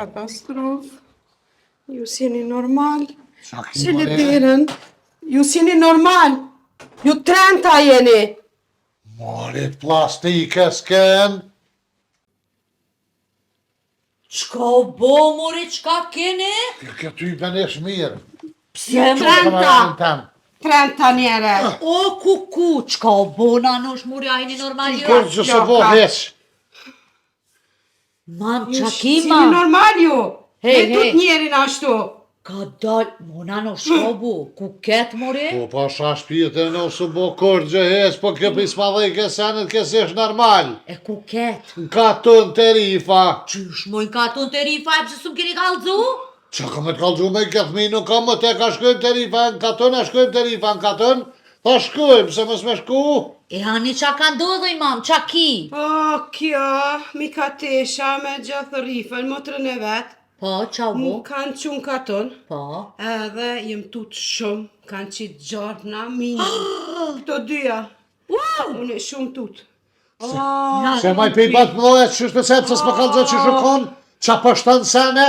Katastrofë. Ju s'jeni normal. Si le derën. Ju s'jeni normal. Ju trenta jeni. Morit plastike s'ken. Qka o bo, mori, qka keni? Kjo ty venesh mirë. Pse Trenta. Trenta njere. O kuku, qka o bo, nanush, mori, ajni normal jo? Kur që se bo heq. Mam, Ju qa s'jeni kima? normal ju. Hey, Me tut hey. njerin ashtu. Ka dal, mo nanush, qka bo, ku ket, mori? Po pasha shpirtin në su bo kur gjë heq, po kjo pisma dhe i kesenet kësish normal. E ku ket? Ka të në terifa. Qysh moj ka ton të rifa, e pëse s'u keni kalzu? Që ka me të kalgju me këtë mi, nuk ka më te ka shkojmë terifa në katën, a shkojmë terifa në katën. Tha shkojmë, se mës me shku. E hani qa ka ndodhoj, mam, qa ki? Po, kjo, mi ka tesha me gjathë rifën, motrën e vetë. Po, qa u bo? Mu kanë qunë katon. Po. Edhe jem tut shumë, kanë qitë gjarpna, minë. Këto dyja. Unë e shumë tut. Se maj pe i batë mdoje që shpe sepë, se s'me kalgju që shukon, qa pështën sene.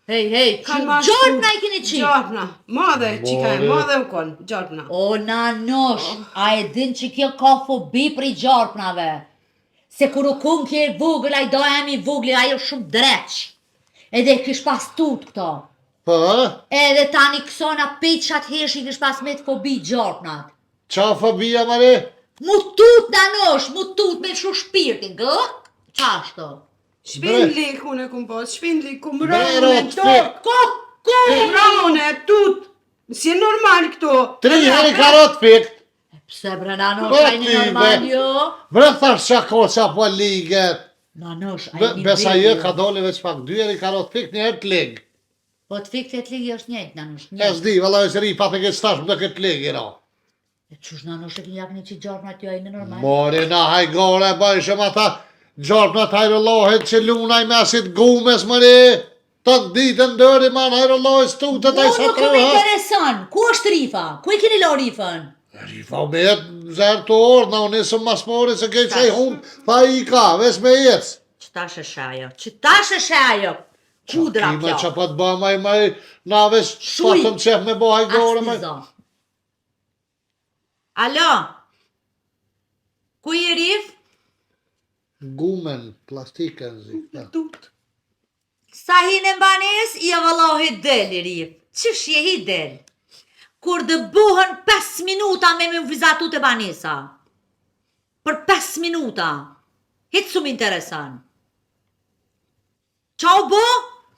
Hej, gjorpna i keni qi? Gjarpna, madhe, qika e madhe u konë, gjarpna. O, nanosh, a e din që kjo ka fobi për i gjarpnave? Se kur u kun kje vogël, a i do emi vogli, ajo shumë dreq. Edhe kish pas tut këto. Po, Edhe tani kësona peqat hesh i kish pas me të fobi gjarpnat. qa fobia mare? Mu tut, nanosh, mu tut me shu shpirtin, gë? Qashto? Shpindlik unë e kum pas, shpindlik kum Bre, rënë rot, tokë. Ku? Rënë tut. Si e normal këto. 3 heri karot pikt. Pse bre, nanosh, Bre, a i ty, një normal be. jo? Bre thash qa ko qa po liget. Nanosh, a i një Besa vegë jë jo? ka dole veç pak 2 heri karot pikt, një herë të lig. Po të fikë të ligi është njëjtë, nanosh, E njëjtë. s'di, valla e s'ri, pa të këtë stash më të këtë lig, i ra. E qush nanosh e kënë jakni që gjarpnat jo, a i në normal? Mori na hajgore, bëjshëm ata gjarpnat hajrëllohet që lunaj mesit gumes, mëri. Të ditën dëri man hajrëllohet stutët a i Mu sa nuk të më rëhat. intereson, ku është rifa? Ku i keni lo rifën? Rifa me jetë zërë të orë, na unë nisëm mas mori se kej që i humë, tha i ka, ves me jetës. Qëtash është ajo? Qëtash është ajo? Kudra Kime që kjo? pa të ba maj, na ves Shuj. patëm qef me bo hajgore, maj. Astizo. Alo? Ku i rif? Gumen, plastiken, zi. Tut. Sa hi në mbanes, i e vëllohi del i rif. Qësh je hi del? Kur dë buhen 5 minuta me më vizatu të banesa. Për 5 minuta. Hitë su më interesan. Qa u bo?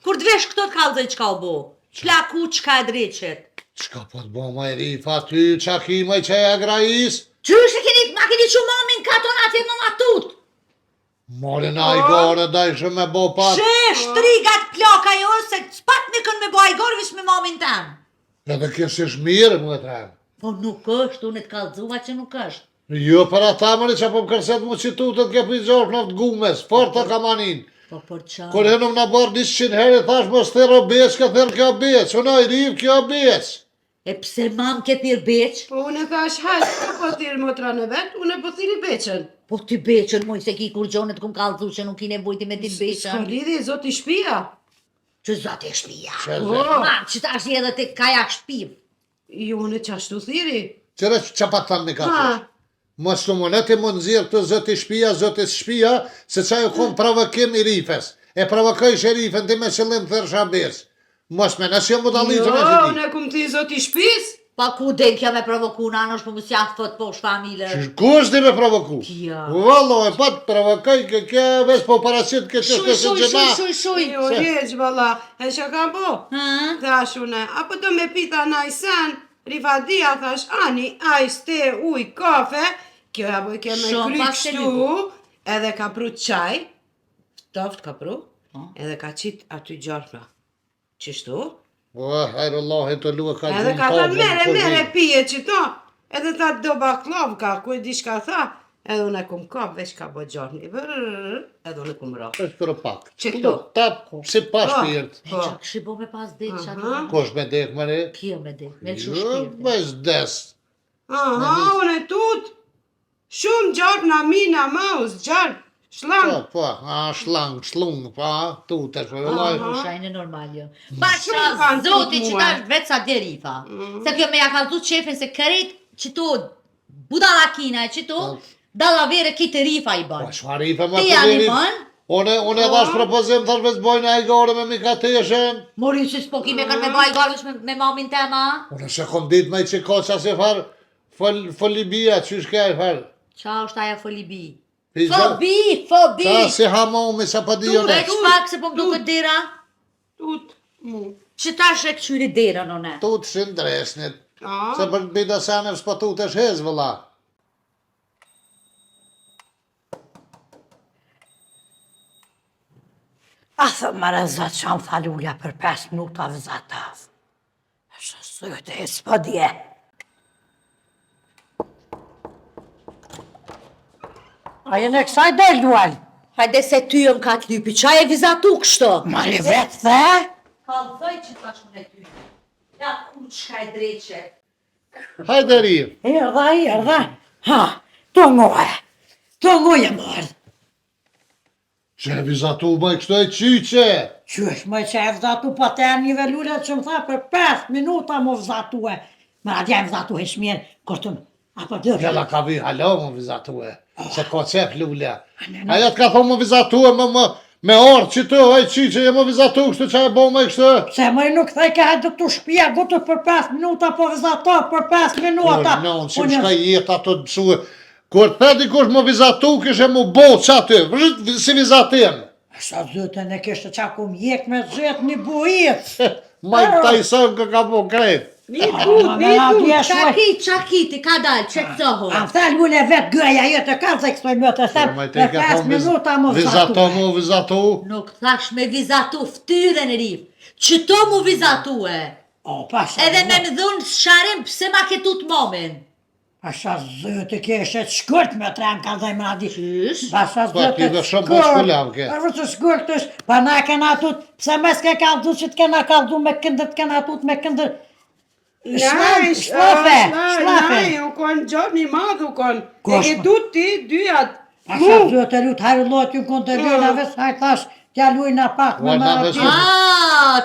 Kur të vesh këto të kalzoj qka u bo? Plaku qka e dreqet. Qka po të bo maj rifa ty, qa ki maj që e agrajis? Qysh e keni, ma keni që mamin katon atje më matut? Mori na i gore, da ishe me bo pat. Që shtrigat plaka jo, se s'pat me kën me bo ajgor, vish me mamin tem. Edhe kështë ish mirë, më të tremë. Po nuk është, unë e të kalzua që nuk është. Jo, për ata mëri që po më kërset mu qitutët ke pizorë në të gumes, fort të kamanin. Po për qa? Kur henëm në barë 100 herë, thash mos thërë obeq, ka thërë kjo obeq, unë i rivë kjo obeq. E pse mam ke thirë beq? Po unë e thash hajtë, po thirë motra në vetë, unë e po thirë i beqen. Po ty beqën, moj se ki kur gjonet kum kalzu që nuk i nevojti me ti S'ka beqën. lidhje, zoti shpia. Që zate e shpia. Që Mam, që ta është edhe të kaja shpiv. Jo, unë e qashtu thiri. Qëre që pa të thamë një Ha, kafe? Mos të më ti më nëzirë këtë zëti shpia, se qa ju kom provëkim i rifes. E provokoj shërifën ti me qëllim thërë shabes. Mos me nësë jë më dalitë jo, me që ti. unë e kum ti zoti shpis. Pa ku den kja me provoku në anosh, po më si aftë thot posh familë. Ku është ti me provoku? Kja. Vallo, e pa të provokoj kë ves po parasit këtë Shuj, shuj, shuj, shuj, shuj. Jo, rjeq, valla, e që ka bo? Ha? Thash une, apo do me pita na i sen, rifadia thash, ani, ajs, te, uj, kafe, kjo ja boj ke me Shumë kry pas të kështu, edhe ka pru qaj, toft ka pru, Po. edhe ka qit aty gjarpna. Qishtu? O, hajrë Allah, të luë ka Edhe ka thënë mere pije qito, edhe tha do baklovka, ku e di shka tha, edhe unë e kum kap, veç ka bo gjarni, edhe unë e kum ra. është për pak. Që këto? Tap, si pa shpirt. E qa këshi bo me pas dek që atë. Kosh me dek, mëre? Kjo me dek, me shu Jo, shpirtin. veç des. Aha, unë e tut, shumë gjarp na mina maus, gjarp, Shlang. Po, shlang, shlung, pa, tutesh, po vëllai. Shajnë normal jo. Pasha zoti që ta është vetë sa derifa. Se kjo me ja ka dhut shefin se kërit që tu budalakina që tu dalla vere kitë rifa i Po, bën. çfarë i them Ti atë janë i deri? bën? Unë dash propozim thash vetë bojnë ai gore me mikateshën. Mori që s'po ki me kanë me baj garësh me mamin tema. Unë se kom ditë me që koqa se far folibia, qysh ke ai far? Qa është aja folibi? Pizza? Fobi! Sa si hamomi sa pa dijo ne. Veç pak se po më duket dera. Tut mu. Që ta është e këqyri dera në ne. Tut shindresnit. A? Se për bida sane s'pa tut është hez vëlla. A thë më rëzat që am falulla për 5 minuta vëzatav. Është sëtë e s'pëdje. A jenë e kësaj del dual? Hajde se ty jëm ka t'lypi, qa e vizatu kështu? Ma li vetë the? Kalëzoj që ta shumë e ty. Ja ku qka e dreqe. Hajde ri. Erdha. Ha, të ngoje mërë. Që e vizatu më kështu e qyqe. Qysh më që e vëzatu pa të e një velule që më tha për 5 minuta më vëzatu e. Më radja e vëzatu e shmjerë, kërtëm. Apo dërë. Gjela ka vi halo më vizatu e. Se ka qep lullja. Aja t'ka thonë më vizatu e me orë që të, aj qyqe e më vizatu kështu që e bo më kështu. Se më nuk thej ka hajde të shpia, gotë për 5 minuta, po vizatu për 5 minuta. Non, si më shka jetë ato të mësue. Kur të dikush më vizatu, kështë e më bo që aty, si vizatim. Sa zëtën e kështë qa ku mjek me zëtë një bujit. Mike Tyson ka po krejt. Një tut. Qakiti, ka dalë, që të zoho. A më thalë mune vetë gëja jetë, ka se kësoj më të thëmë, për 5 minuta më vizatu. Vizatu. Nuk thash me vizatu ftyren e rif, që to mu vizatu e. O, pasha Edhe me më dhunë sharim pëse ma ketu të momin. Pasha zëtë kështë të shkurt me trem ka dhe më radi. Qysh? Pasha Po, ti zëtë dhe të shumë po shkullav ke. Përvë të shkurt është, pa na kena tut, pëse me s'ke kaldu që t'kena kaldu me këndër, t'kena tut me këndër. Shlafe. U konë gjotë një madhë u konë. E Koshma. ke tut ti, dyat. Pasha zëtë e lutë, hajrë lotë ju konë të lujna ves, hajtë thash, t'ja lujna pak me Ua, na më besu.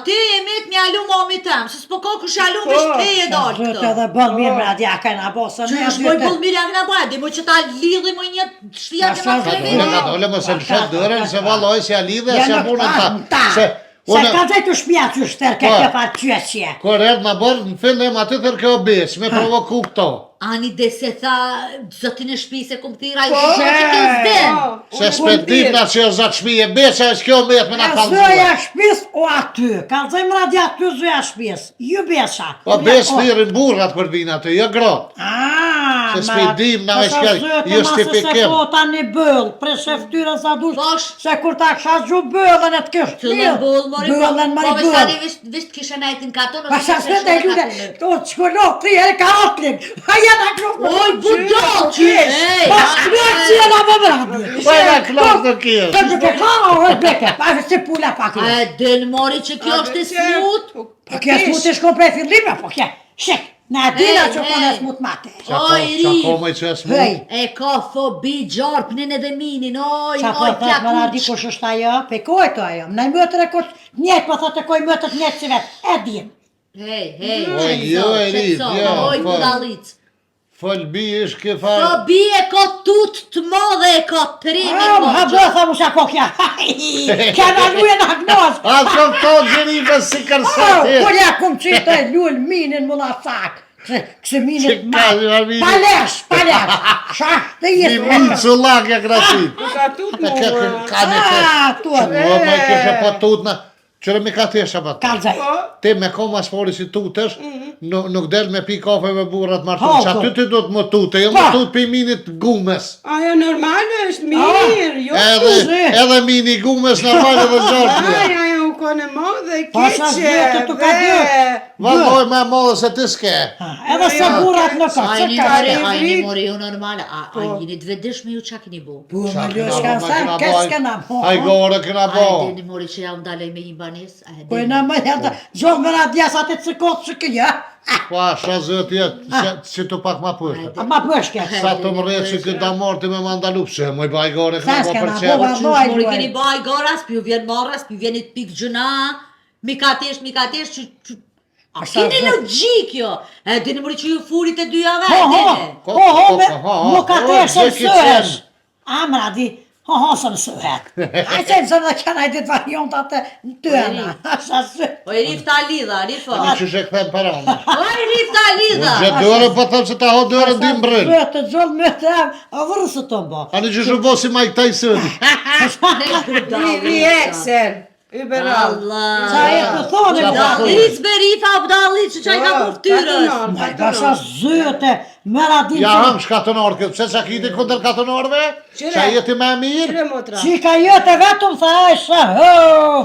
Ti e mit mi alu momi tem, se s'po ko kush alu me shte e dalë Zëtë këto. edhe bëllë mirë më radja ka na bosë. Që është moj bëllë mirë akna bëja, di mo që ta lidhi më një shtia që ma Pasha Ka zëtë. dole, kremi. ka dole, më se më shet dërën, se valoj, se a lidhe, se Ja punën nuk ta. Se Une, ka dhe të shpja që shterë ke Po. ke farë qyesje. kur erë në bërë, në fillim aty thërë ke obes, me provoku këto. Ani dhe se tha, zotin e shpi se kum thira, i Po, që ke zden. Se s'pedim na që e zatë shmi e besa, e s'kjo met me na E kalzua. zëja shpis o aty, ka zëjmë radja aty zëja shpis, ju besa. Po bes thirin burrat kur vinë aty, jo grot. Se s'pedim na e s'kjo justifikim. Se fota një bëll, pre sheftyre sa dush, Bosh. se kur ta kësha gju bëllën e të kështë Cëllën bull, mori bëllën mori po besari bëll. visht kishe najtin katon, ose Pasha kishe së të shme ljude, katon. to të shkollon, 3 herë ka atlin, a jena kërë. Oj, budo, që ej, Pas kërë që jena më vrabë. Po e na klok në kjerë. Të që ke ka, o e bleke, pa e si pula pak A e den mori që kjo është e smut? Po kja smut e shko prej fillime, po kja, shek, në atina Hey, që kone hey. smut mate. Oj, Qa ri. komaj që e smut. Hej, E ka fobi gjarpnin edhe minin, oj, qa po oj, thët më radi plakuq. kush është ajo, pe koj të ajo, në mëtër e kush njët, po thët e koj mëtët njët si vetë, e din. Hej, Oj, jo, e ri, jo, oj, po. budalic. Folbi ish ke farë. Fobi e ka tut të modhe, e ka trimi Ha po. bëtha mu sa po kja, kena luje në agnoz. A kom to gjerive si Oh, kërsatit. kur ja kum qita e lull minin më la sak, këse minin Që ka një minin? palesh, shash të Një jesë. minë që lakja krasit. Ku ka tut mu. Ka një të. tuat. Ua, me kështë po tut në. Qërë mi ka tesha pa të. Kalzaj. Ti me koma s'fori si tutesh, nuk del me pi kafe me burrat martu. Po, Që po. aty ti do të më tute, jo Po. më tut pi minit gumes. Ajo normal është mirë, jo Edhe mini gumes normal edhe gjartë. Ajo u konë modhe, Pasha keqe, zëtë të ka dhe Valloj me modë se ti s'ke. Edhe se burrat në ka, që ka Ajni mori ju normal, a jeni të vedishme ju qa keni bo? Po, me ljoshka sa, kes kena bo. Haj gore kena bo. A jeni mori që ja u ndalej me i banis? Po e në më jetë, gjohë më radja sa të cikot që këja. Pa, sha zëtë jetë, që të pak ma përshë. A ma përshke. Sa të më rrejtë që këtë da morti me mandalu pëse, moj baj gore kena bo për Sa qenë. s'kena bo, Mori keni baj garas, pi ju vjen marras, pi vjen i pik gjëna, mikatesh, që... A keni logjik jo? E dini mori që ju furit e dyjave, Mu ka të e së mësëhesh. Amra di, së mësëhet. A që në zërë dhe kena i ditë varion të atë në tëna. O i rif ta lidha, rifo. Në që shë këthem paranë. O i rif ta lidha. Gjë dërë po thëmë se ta ho dërë dim brën. Të gjollë me të emë, a vërë së të mbo. Ani që shu bo si Mike Tyson. Vi eksen. Überall. Sa e të thonë e Dalli, zberifa, abdalli, që qaj ka po ftyrës. Ma i basha zëte, më radin Ja hëm shkatonor këtë, pse qa kiti këndër katonorve? Qa jeti me mirë? Qika jëte vetëm tha e shë,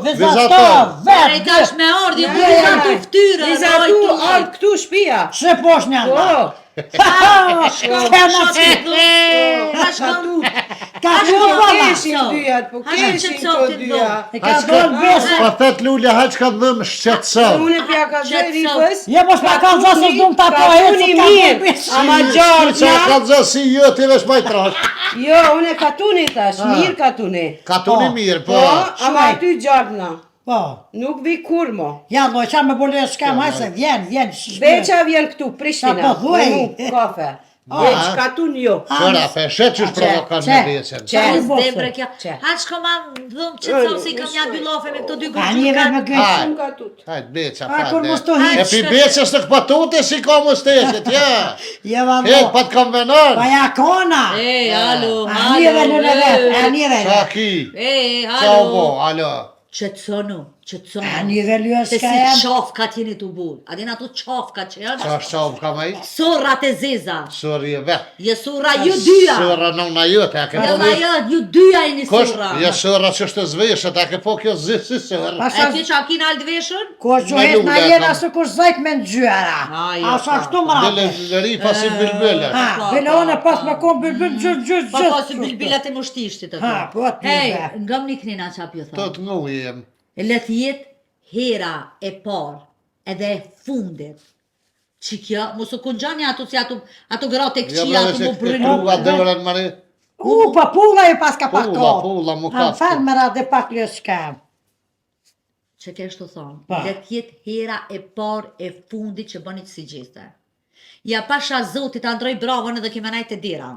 vizator, Ere i tash me ordi, ku i ka të ftyrës. Vizatu ardë këtu shpia. Shë posh një nga. Ka që në bëma. Keshin dyjat, po keshin të dyjat. E ka bëllë besë. Pa thet lulja haq ka dhëmë shqetësëm. Unë pja ka dhe rifës. Je mos pa ka zë se dhëmë të ato e Katuni që ka mirë, bëllë besë. ama Qa gjordna. ka dhë si jë ti vesh maj trash. Jo, unë e katuni tash, mirë katuni. Katuni mirë, Po, po. ama aty gjordna. Po, Nuk vi kurmo. ja do qa me bëllë e shka ma se vjen. Veqa vjen këtu, Prishtina. Sa po thuaj. Me mu, kafe. Veç katun jo. Qëra, pe shet që shprovokan me vjeqen. Qe. Qes Qe. debre kjo. Qe. Haq ko ma dhëm që të thonë si kam një bylofe me këto dy Ka një vetë me gërgjurkat. gëjtë. Shumë katut. Hajt, beqa, A kur mos të E hiq. pi beqës në këpatute si ka musteshit, ja. Je va Hek, do. pa të kam venon. Pa ja kona. E, alo, A një vetë në vetë, a një Qa vetë. ki? E, Qa u bo, alo. alo. Qëtësonu, A qëtësonu. një vetë lua Se shka si jam. qafkat jeni të burë. A din ato qafkat që janë? Qa është qa u kam aj? Sorrat e zeza. Sori e vetë. Je sorra ju dyja. Sora nëna jote, a ke po Jalla vetë. jo, ju dyja e një Kosh, sorra. ja sora që është të zveshët, a ke po kjo zë si sërë. E Pasha ti që a kina altë veshën? ko që Me het na lule jena kam. se kur zajt me në gjyra. jo, A sa shtu më Dele rate. lëri pasi bilbele. Ha, bile one pas me kom bilbil gjë. Pa pasi bilbilat e mushtishtit ato. Ha, po aty Hej, be. nga më një knina qa pjo Të thonë. të ngu jem. E le të jetë hera e parë edhe e fundit. Që kjo, mos u kungjani ato si ato gratë e Ja këqia, brave ato se mu këtë brynu. truva dërën mani. Pa pulla ju pas ka pak Pulla, kohë. pulla, mu Ha, ka farë të. me rate pak lë shka. Që ke shtu thonë, Pa. le të jetë hera e parë e fundit që bënit si gjeste. Ja pasha zotit androj bravën edhe kime najtë të dira.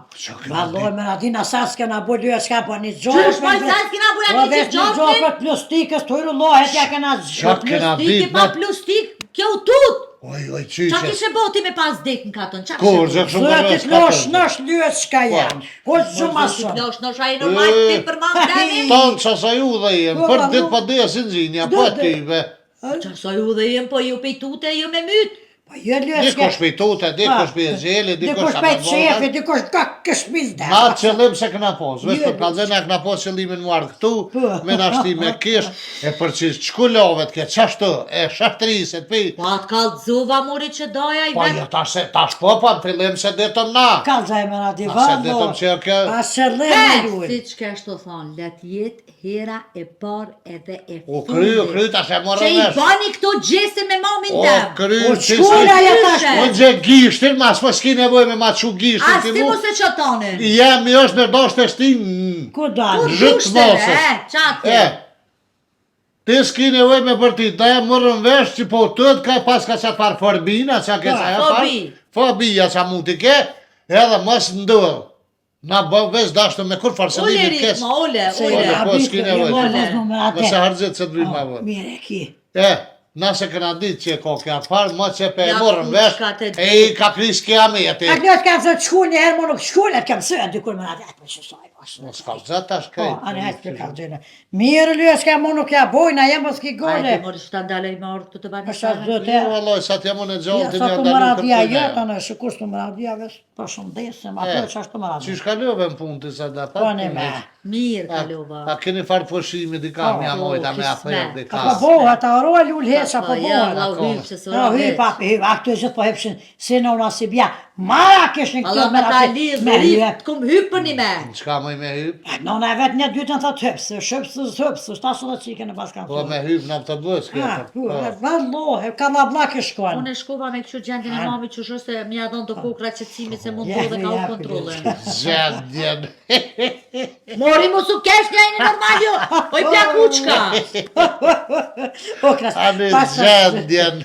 Valloj me radina sa s'kena bo lë shka po një Qysh, gjopë. moj, sa s'kena bo ja një vesh një gjopë? gjopë plus stikës të hujru lohet ja kena Qa gjopë. kena Plustik e dit pa në... plustik, kjo u tut. Oj, oj, Qa qyqe. kishe boti me pas dek në katon? Qa Kur, kishe gjë boti? kështu Zëtit përës losh katën. nësh lë shka jam. Ko që ma Si shumë. plosh në shajë në majtë ti për ma mdeni? Tonë që sa ju dhe jem, Po, për pa, dit du- pa dhe si nxinja, pa du- tyve. Qa sa ju dhe jem, po ju pejtute, ju me mytë. Po jo lë Diko shka. shpejtute, diko shpejt gjeli, diko Dikush pejt shefi, dikush ka këshmiz dhe. Na qëllim se këna pos, vesh Jo, për kalzen e këna pos qëllimin mu ardhë këtu, Po. me nashti me kish, e për që qkullovet ke qashtu, e shaftriset pi, Po atë kalzova mori që doja i pa vetë. jo tash po, pa në fillim se detëm na. Ka zajme na di Se vado. detëm që kjo, A shëllim He, me luj. si që kështë të thonë, let jetë hera e parë edhe e u fundit. kry, tash e Që morë i vesh. bani këto gjese me mamin O, tem. kry, O që shkura ja Qyshe. tash. Unë gje gishtin, mas po s'ki nevoj me ma që gishtin As ti ti mu. mu se që tane. Jemi është në dosht e shtin, Ku Kur dalë? Zhyt dushtere, mosës. qatë. e, ti s'ki nevoj me bërtit, da e mërën vesh që po tët ka pas ka qatë farë forbina, qa ke qa e fobi. farë, fobia qa mund t'i ke, edhe mos ndërë. Na bë vesh dashtu me kur Ole farselimit kes. ritma, ole, Se Ole, ole. po, s'ki nevoj. Ole. Mëse hargjit se t'vim ma vërë. Mire ki. Nase këna ditë që ko kja farë, më që pe e Ja, morën vesh, kushkat e e i ka pris kja me jeti. A kjo t'kam se të shku një herë, më nuk shku një t'kam së, dikur më ratë, për shësaj, Mos ka zat tash Po, krejt. anë hajtë për kalgjene. Mirë lë s'ka më nuk ja bojna, jem s'ki Ajde, gole. mori që ta ndalej me orë të të bani Pasha sale. zëtë Jo, e. valloj, sa t'jam unë e gjallë, Ja, ti sa më të ndalu më radhja kërkujnë. jetë, anë shikush të më radhja vesh, për shumë desëm, ato që ashtë të më radhja. Qysh kalove në punë të sa da Po në me. Mirë kalova. A keni farë përshimi di kam Po, ja mojta me kismet. afer di Ka kam. boha, ta roa lull sa po Ja, bojnë. la hyp se së No, hyp, papi, hyp, a këtu gjithë po hypshin, si në una si bja. Mara kishin këtu Allah me ta lidh, me rip, hyp. t'kum hypën një me. Çka më me hyp? Nona e vetë një dytën thot hypsë, shtasë dhe qike në paskan. Po me hyp në autobus Ha, këtë. vallohe, ka la blak e shkojnë. Unë e shkova me kështu gjendin e mami që shë se mja dhënë të kokra qëtësimit se mundu dhe ka u Jepi, kontrolën. Gjendjen. Mori mu su kesh klejni normal jo, oj pja kuçka. O, kras, Ani pasë- gjendjen.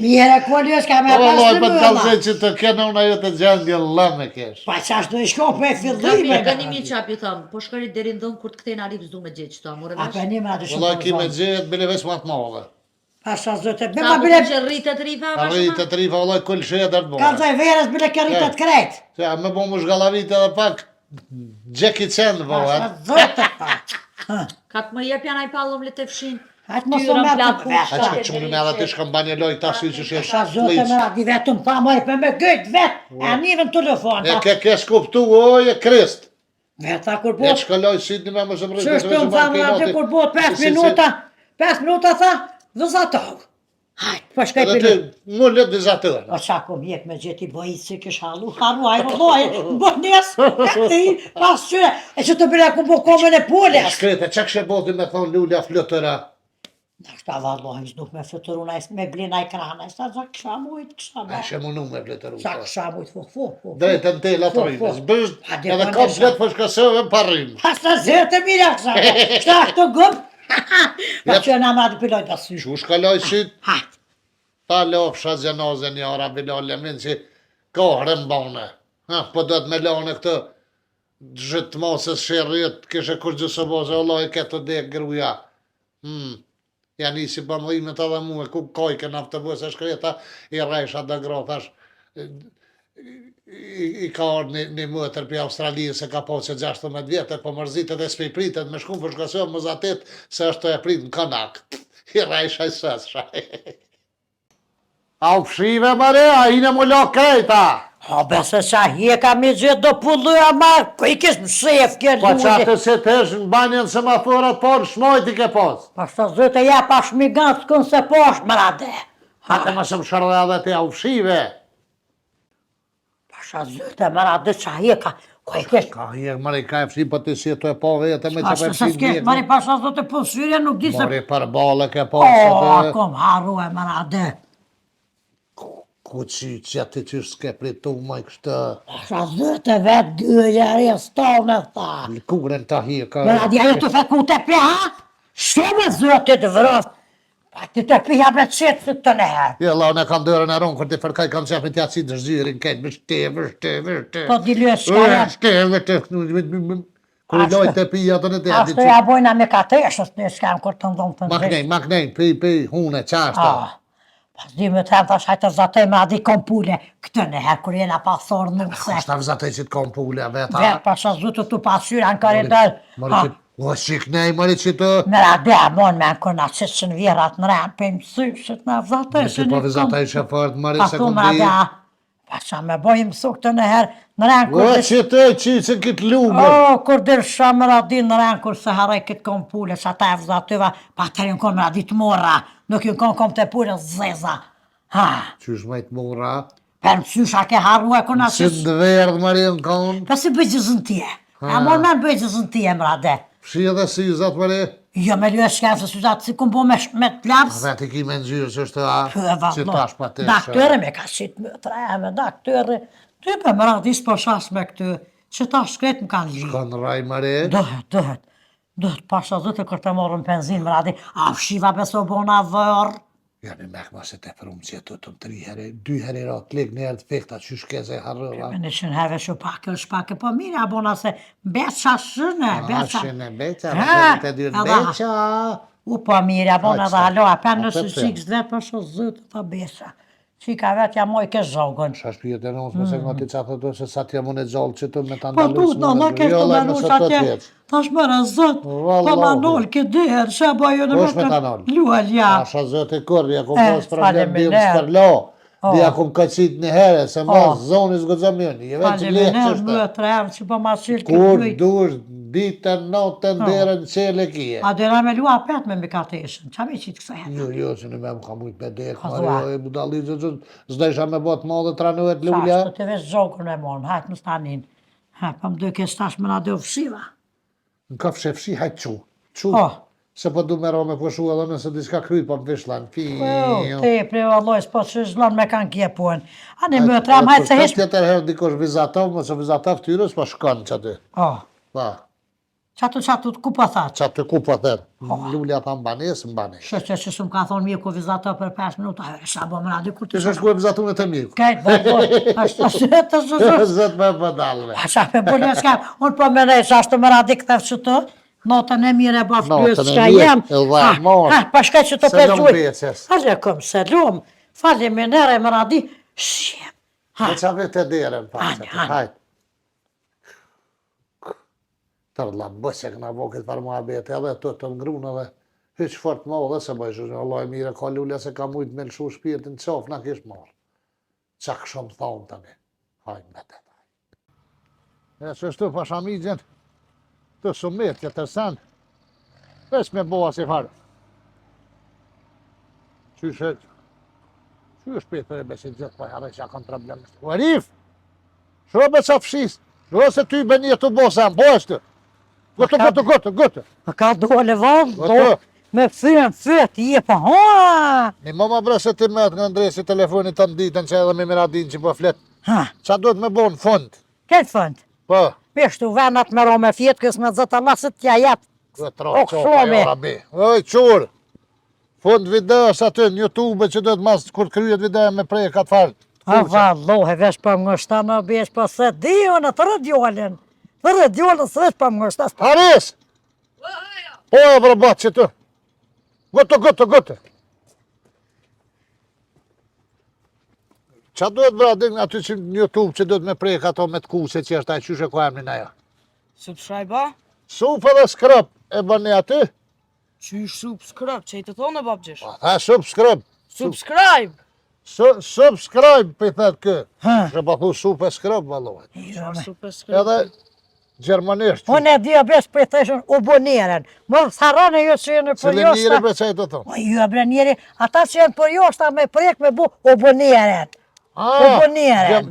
Mire, kuali është ka me Vallaj, pasë po në të kalzoj që të kena una jo të gjendjen lëme kesh. Pa qash do i shko për e Kapi, fillime. gëni mi qap ju thëmë, po shkërit deri në dhëmë kur të kthejnë arif s'du me gjithë qëta, more A vesh. për një më atë shumë. Vallaj, ki me gjet, bile veç ma të madhe. Pasha zote, be Sa ma po bile, që rritet rifa, ma Arrit shumë. të trifa, vallaj, kull shedër të ka bërë. zaj verës bile kërritet krejt. Se, me bo mu shgallavit edhe pak, Jackie Chan, Pasha bëhet. zote, pa. Ka të më jep janë aj pallëm le të fshin. Hajtë mos Tyra të me plak të kushka. A që që më me edhe të shkëm banje loj të ashtu që shesh Pasha zote me radi vetëm pa moj për me gëjt vet. E nivën telefon. E ke skuptu, oj, e krist. Veta kur E bot. shkalloj si një me më shëmërë. Që është të më thamë atë kur bot 5 minuta. 5 minuta tha, vëzatog. Hajtë, po shkaj Edhe për ty, mu lëtë vizatër. O qa kom jep me gjeti bojit si kish halu, haruaj, vëlloj, më nesë, ti, pas qyre, e që të bërja ku po komen e poles. Shkrete, që kështë boti me thonë lullja flutëra? Në kështa valloj, s'duk me fëtëru, me blina i krana, sa qa kësha mujt, kësha E me, shë mu me flutëru. sa kësha mujt, fu. Drejtë në tela të Po, rrimës. po. Bësht, A, di, edhe po, ka ndesha. fletë për shkasëve më parrim. Pas të zërë mira kësha, kështa këto gëmë, pa që në madhë piloj të sysh. Që shkalloj si Hajt, ta lofsha gjenazën një ara bilale min që kohë mbone. Po do të me lane këtë gjithë mosës shërrit, kështë kur gjësë bose, Allah i këtë të dekë gruja. Ja nisi për mëdhimet edhe mu e ku kojke në autobus e shkreta, i rejsha dhe grothash. I ka orë një mëtër për Australijë se ka po që 16 vjetë, po mërzit edhe s'pe i pritet me shkum për shkasio më zatit se është të e prit në kanak. I rejsha i sësësha. A u pshive mëre, a i në më lo krejta. o besë qa hje ka me gjithë do pulluja marë, ku i kish më shef kje Po që lulli. atë se të është në banjën se ma thorat, por shmojt i ke pos. Pa shtë zëtë ja pa shmigat s'kën se posh më rade. Hate më shumë shërë edhe te a u pshive. Pa shtë zëtë më rade qa hje ka, ku i kish. Ka hje, mëre, ka e pshi për të si të e po vete me Pa që për shtë se pshi s'ke, mari pa shtë zëtë për syrje nuk di se... Mëre, për bale ke po O, se kom haru e më rade. ku që ati që s'ke pritu më i kështë Pa shtë zëtë vetë dyjeri stonë e tha. lëkuren të hje ka... Më rade ajo të feku të pi, ha? Shumë zëtë të vrës. Pa ti të pi jam e qëtë si të neherë. Ja, la, unë kam dërën e ronë, kër të fërkaj kam qepin të jaci dërzyrin, kejtë, vështë. Po di lyë shka Vështë, kër i lojtë të pija të në të Ashtu ja bojna me kateshës në shkam kur të ndonë të ndresht. Maknej, pi, hune, qashta. Pas di me të hem tash hajtë zatej me adi kompule këtë në herë kur jena pasorë në mëse. Kështë të vëzatej që të kom pule, veta. Vetë pasha zutë të pasyra në karidër. Mori që, o, shiknej, mori që të... Me rade mon me në kërna qëtë që në vjerat në rënë për mësy, që të në vëzatej. Nëse po vëzatej që fërët, mori se Ashtu kom me di... rade, pasha me bojmë su këtë në herë në rënë O, kur që të qitë kitë lume. O, kur dhe shumë më radi në rënë kur se haraj këtë kompule, që ata e vëzatyva, pa të rinë konë më radi të mora, nuk ju konë kom të pure zeza. Ha, Qysh majtë mora, për mësysha ke haru e kona si që... në verdë, mori në konë. Pa si bëgjëzën tje. A mon me në bëgjëzën tje, më rade. Shi edhe si zatë, mori. Jo me lue shkem se syzatë si kun bo me A t'lavës. vetë i ki me nëzyrë që është a, Pë, që tash pa të Daktore me ka qitë më të rejme, daktore. Ty për më radi s'po shas me këtë. Që ta shkret më kanë li. Kanë raj, mori. Dëhet, pasha zëtë kër të morën benzin, më radi. A fshiva beso bona vërë. Ja në mek ma se te për umë që të të 3 herë, 2 herë i ratë klik në herë të fekta që shkeze harëva. Me në qënë heve shpake, po mire, abona se beqa shëne, beqa. Shëne beqa, Ha, shëne të dyrë edhe- beqa. U po mire, abona dhe halo, apen A, nësë pse? qikës dhe pasha zëtë të beqa. Qika vetë ja moj ke zhogën. Shash pjetë e nësë, mëse nga ti qatë të se sa t'jam unë e gjallë që të me të Po ndalus. du, në kesh të menush atje, tash mërë zët, po Vallahi. ma nol ke derë, që bëjo në Kush me ta nol? lual, ja. Asha zëtë e kërë, ja kom Eh, pas problem bjëm faleminderit. së përlo. Oh. Dija kom këqit në herë, se ma Oh. zoni s'gëzëm jëni. Je vetë që lehtë që Faleminderit, është. më të remë që po ma qilë Kur këtë dush, ditën, natën, derën, qele kije. A dera me lua pet me mikateshën, qa me qitë kësa jetë? Jo, se në me më ka mujt me dekë, Ka Mario, thua. e budalli zda isha me botë madhe tranohet lulja. Qashtë të vesh zogën e morëm, hajtë më stanin. Pa më dojke stash më na do fshiva. Në ka fshefshi, hajtë qu. Qu. Po. Se po du me ro me pushu edhe nëse diska kryt po më vishlan. Te pre valloj, s'po që zlon me kanë kjepuen. A ne më tram, hajtë se hish. Tjetër herë dikosh vizatov, mëse vizatov tyrës, po shkon që aty. Pa, Qatu ku po thatë? që aty ku po thërë. Lulja tha mbanes, mbanes. Shë që shumë ka thonë mirë ku vizato për 5 minuta, sa bo më radi kur të Që shku e vizatu në të miku. Kajtë, valloj, ashtë të zëzë. Zët me pëdalve. A qa me bërë s'ka, unë po më nej, sa ashtë më radi këtër që të, notën e mire bafë Notën kryës e s'ka mirë, jem. e dha, mos. Pa shkaj që të Selam pezuj. beqes. Alekum, selam. Falje me nere më radi, shjem. Me qa vete derën, pa që Hajde. hajtë. Tërla bëse këna vokit për mua bete, edhe të ngrun edhe hyq fort ma dhe se bëjshë, Allah e mire, ka lulja se ka mujtë me lëshu shpirtin qof, na kish marë. Qa këshom thonë tani, hajnë me të taj. E që shtu pashamigjen, të sumet që tërsen, veç me boa si farë. Qyshe, që është për e besit gjithë, pa jare që a kanë problem. U Arif, shobe qa fshis, do se ty be një të bosa, po është. Gëtë. A ka dole vallë, Gotë. me fyën fyët, je pa ha. Një mama bre se ti met nga ndresi telefonit të nditën që edhe me miradin që po flet. Ha, Qa duhet me bo në fund? këtë fënd. Po, Peshtu venat me ro me fjetë, kësë me zëtë Allah t'ja jetë. këtë ro O, qopa shumë. jo rabi. Oj, qurë. Fund videos aty në YouTube që duhet mas kur kryet video me prej ka të falë. A vallohe, vesh për më ngështa në besh, po se di unë të rëdjollin. Të rëdjollin së vesh për më ngështa. Haris! Po, bro, batë që tu. Gëtë. Qa duhet bra din aty që në YouTube që duhet me prej ato me të kuse që është ajë qyshe ku emrin ajo? Subscribe ba? Supë dhe skrap e bëni aty? Qysh subscribe, që i të thonë babgjesh? Ha, subscribe. Subscribe! Subscribe për i thëtë kë. Ha. Që pa thu super skrap, valohet. Subscribe. Edhe gjermanisht. Unë e dhja besh për i thëshën u boneren. Më tharane jo që jenë për Cile njëri joshta. për që e të thonë. O ju e bre njeri, ata që jenë për joshta me prek me bu u boneren.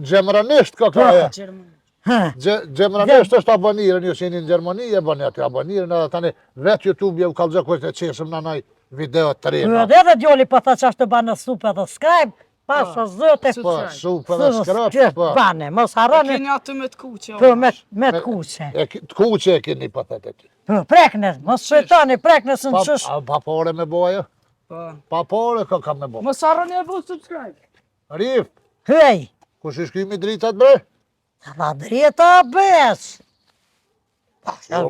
Gjermanisht ka ka e. Gjerman. Ha. Gjermanisht është aboniren, ju që jeni në Gjermani e bëni aty aboniren edhe tani vetë YouTube je u kalëzë kështë e qesëm në naj video të Ju rejnë. edhe dhe djoli po tha që është të banë supe dhe skrajb, pasë zëte Po, supë dhe skrap, po. bane, mos harani Keni aty me të kuqe. për me të kuqe. Të kuqe e keni për thëtë ty. Për preknes, mos shëtani preknes në qësh. Pa pore me boja? Po. Pa pore ka me bo. Mos harroni e bu subscribe. Rif, Hej, kush i shkymi dritat bre? dha drita bes. Jo,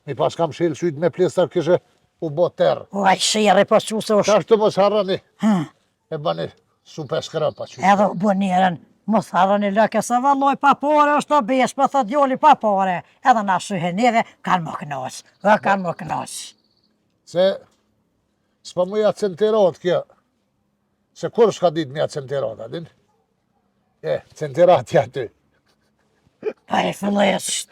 mi pas kam shilë sytë me plistar kishe u bo terë. O, aj shire po që se Ka shtu mos harrani, Hm, e bani super skrapa që. edhe u boneren, mos harani lëke se valloj pa pore është të bes, po thë djoli pa pore. Edhe na shyhe neve, kanë më kënos, kanë më kënos. Se s'pa mu ja centerat kjo. Se kur s'ka dit me ja centerat, adin? Centerat ja ty. Pa e fillesht.